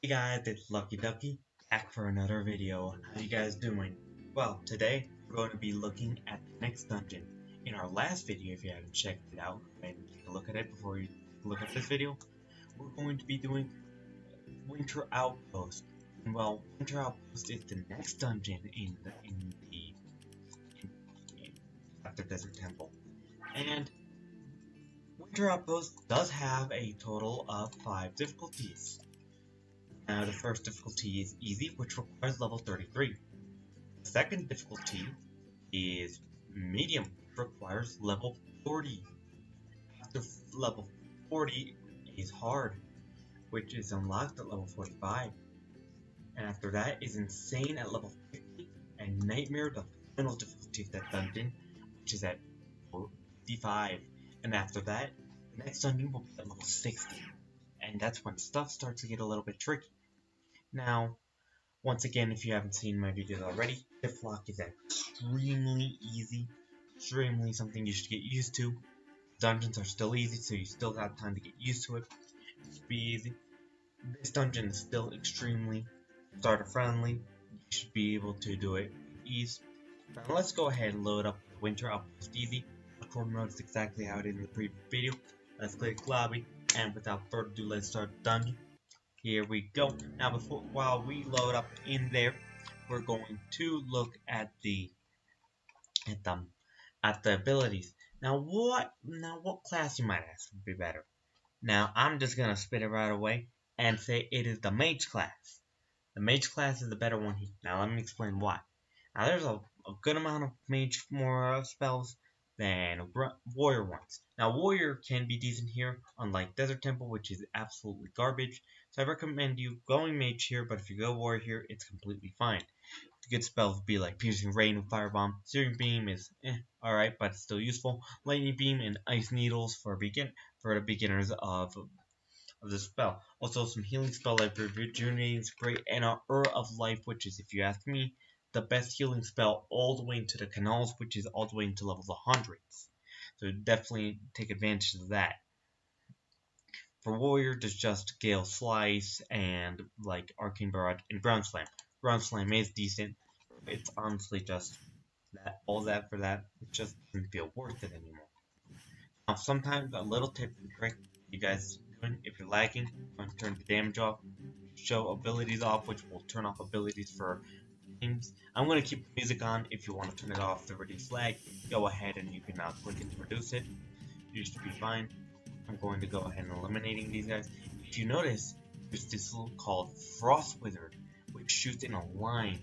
Hey guys, it's Lucky Ducky, back for another video. How you guys doing? Well, today we're going to be looking at the next dungeon. In our last video, if you haven't checked it out, and take a look at it before you look at this video, we're going to be doing Winter Outpost. And well, Winter Outpost is the next dungeon in after Desert Temple. And Winter Outpost does have a total of 5 difficulties. Now, the first difficulty is easy, which requires level 33. The second difficulty is medium, which requires level 40. After level 40 is hard, which is unlocked at level 45. And after that is insane at level 50, and nightmare, the final difficulty of that dungeon, which is at 55. And after that, the next dungeon will be at level 60. And that's when stuff starts to get a little bit tricky. Now, once again, if you haven't seen my videos already, shift lock is extremely easy, extremely something you should get used to. Dungeons are still easy, so you still got time to get used to it. It should be easy. This dungeon is still extremely starter friendly. You should be able to do it with ease. Now let's go ahead and load up the Winter Outpost Easy. Record mode is exactly how it is in the previous video. Let's click lobby, and without further ado, let's start the dungeon. Here we go. Now, while we load up in there, we're going to look at the abilities. Now, what class, you might ask, would be better? Now, I'm just gonna spit it right away and say it is the mage class. The mage class is the better one here. Now, let me explain why. Now, there's a good amount of mage more spells than warrior ones. Now, warrior can be decent here, unlike Desert Temple, which is absolutely garbage. So I recommend you going mage here, but if you go warrior here, it's completely fine. The good spells would be like Piercing Rain and Firebomb. Searing Beam is alright, but it's still useful. Lightning Beam and Ice Needles for the beginners of the spell. Also, some healing spell like Rejuvenating is great, and an of Life, which is, if you ask me, the best healing spell all the way into the canals, which is all the way into levels 100s. So definitely take advantage of that. For warrior, there's just Gale Slice and like Arcane Barrage and Ground Slam. Ground Slam is decent. It's honestly just all that for that. It just doesn't feel worth it anymore. Now, sometimes a little tip and trick you guys doing if you're lagging, you want to turn the damage off, show abilities off, which will turn off abilities for teams. I'm going to keep the music on. If you want to turn it off to reduce lag, go ahead and you can now click it to reduce it. You should be fine. I'm going to go ahead and eliminating these guys. If you notice, there's this little called Frost Wizard, which shoots in a line.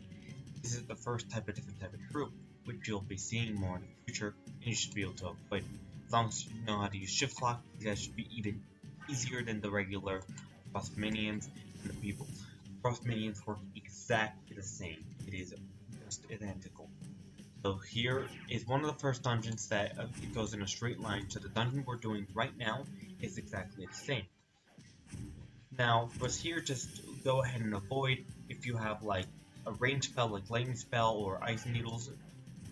This is the first different type of troop, which you'll be seeing more in the future, and you should be able to avoid. As long as you know how to use shift lock, these guys should be even easier than the regular Frost minions and the people. Frost minions work exactly the same. It is just identical. So here is one of the first dungeons that it goes in a straight line. So the dungeon we're doing right now is exactly the same. Now, for here, just go ahead and avoid if you have like a range spell like Lightning Spell or Ice Needles or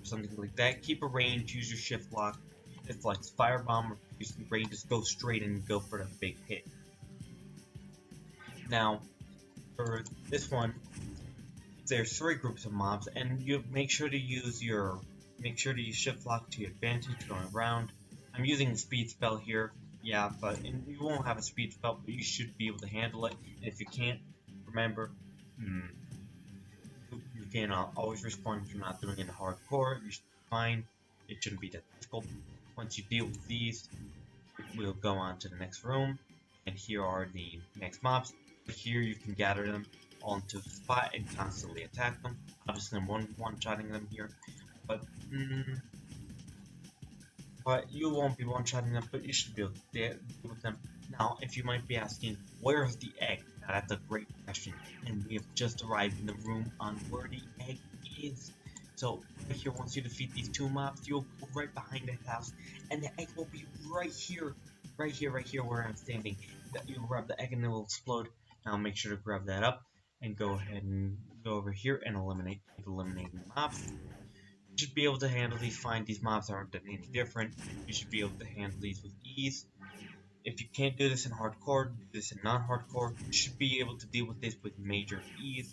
something like that. Keep a range, use your shift lock. If like Firebomb or Piercing Rain, just go straight and go for the big hit. Now, for this one, there's 3 groups of mobs, and you make sure to use shift lock to your advantage going around. I'm using the speed spell here, yeah, but you won't have a speed spell, but you should be able to handle it. And if you can't, remember, you can always respawn if you're not doing it in hardcore. You should be fine. It shouldn't be that difficult. Once you deal with these, we'll go on to the next room, and here are the next mobs. Here you can gather them all into a spot and constantly attack them. Obviously, I'm one-shotting them here, but you won't be one-shotting them, but you should be able to deal with them. Now, if you might be asking, where is the egg? Now, that's a great question, and we have just arrived in the room on where the egg is. So, right here, once you defeat these 2 mobs, you'll go right behind the house, and the egg will be right here where I'm standing. You'll grab the egg and it will explode. Now, make sure to grab that up and go ahead and go over here and eliminate the mobs. You should be able to handle these fine. These mobs aren't any different. You should be able to handle these with ease. if you can't do this in hardcore, do this in non-hardcore. You should be able to deal with this with major ease,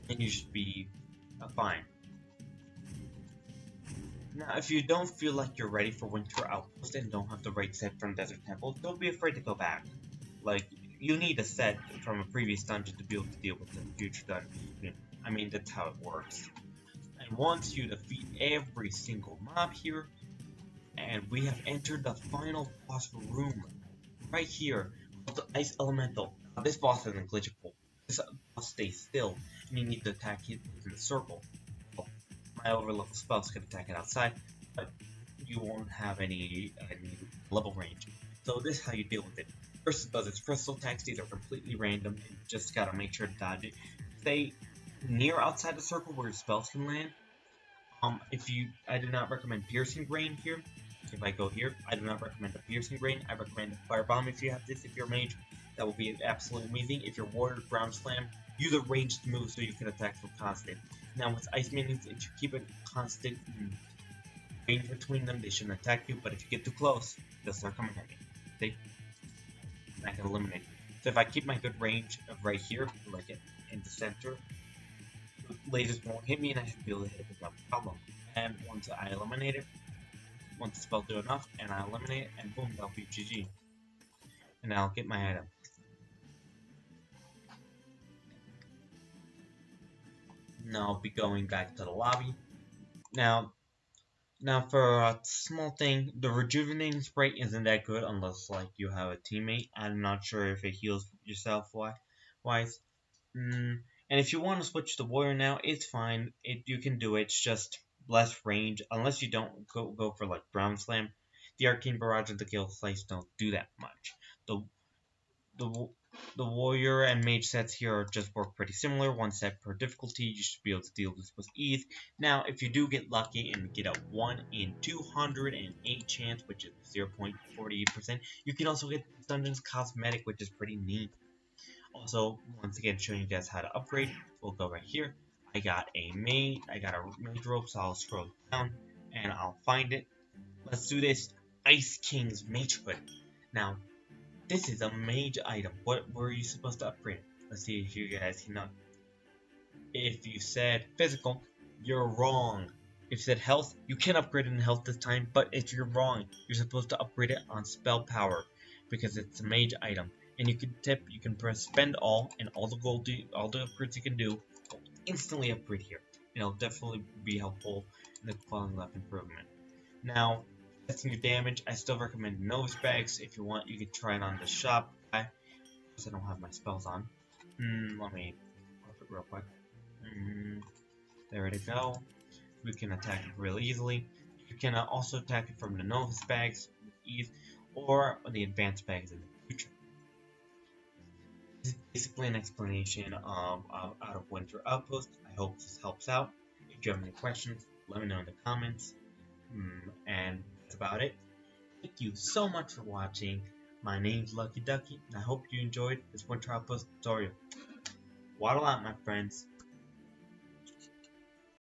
and you should be fine. Now, if you don't feel like you're ready for Winter Outpost and don't have the right set from Desert Temple, don't be afraid to go back. Like, you need a set from a previous dungeon to be able to deal with the future dungeon. I mean, that's how it works. And once you defeat every single mob here, and we have entered the final boss room right here, called the Ice Elemental. Now, this boss isn't glitchable. This boss stays still, and you need to attack it in a circle. Well, my overlevel spells can attack it outside, but you won't have any level range. So this is how you deal with it. First it does its crystal attacks. These are completely random, and you just gotta make sure to dodge it. Stay near outside the circle where your spells can land. I do not recommend Piercing Rain here. If I go here, I do not recommend a Piercing Rain. I recommend Fire Bomb if you have this. If you're a mage, that will be absolutely amazing. If you're Warrior, Ground Slam, use a ranged move so you can attack from constant. Now with Ice Minions, if you keep a constant range between them, they shouldn't attack you. But if you get too close, they'll start coming at me. I can eliminate them. So if I keep my good range of right here, like in the center, lasers won't hit me and I should be able to hit it without problem. And once I eliminate it, once the spell do enough, and I eliminate it, and boom, that'll be GG. And I'll get my item. Now I'll be going back to the lobby. Now for a small thing, the rejuvenating spray isn't that good unless like you have a teammate. I'm not sure if it heals yourself wise. And if you want to switch to warrior now, it's fine. You can do it. It's just less range unless you don't go for like ground slam. The arcane barrage and the gale slice don't do that much. The warrior and mage sets here just work pretty similar. One set per difficulty. You should be able to deal with this with ease. Now, if you do get lucky and get a 1 in 208 chance, which is 0.48%, you can also get Dungeon's Cosmetic, which is pretty neat. Also, once again, showing you guys how to upgrade. We'll go right here. I got a mage rope, so I'll scroll down and I'll find it. Let's do this. Ice King's Mage Hood. Now, this is a mage item. What were you supposed to upgrade? Let's see if you guys can know. If you said physical, you're wrong. If you said health, you can upgrade it in health this time, but if you're wrong, you're supposed to upgrade it on spell power because it's a mage item. And you can press spend all, and all the upgrades you can do will instantly upgrade here. It'll definitely be helpful in the quality life improvement. Now, testing your damage, I still recommend nose bags. If you want, you can try it on the shop. Because I don't have my spells on. Let me flip it real quick. There we go. We can attack it real easily. You can also attack it from the novice bags with ease, or the advanced bags in the future. This is basically an explanation of Out of Winter Outpost. I hope this helps out. If you have any questions, let me know in the comments. And that's about it. Thank you so much for watching. My name's Lucky Ducky, and I hope you enjoyed this Winter Outpost tutorial. Waddle out, my friends.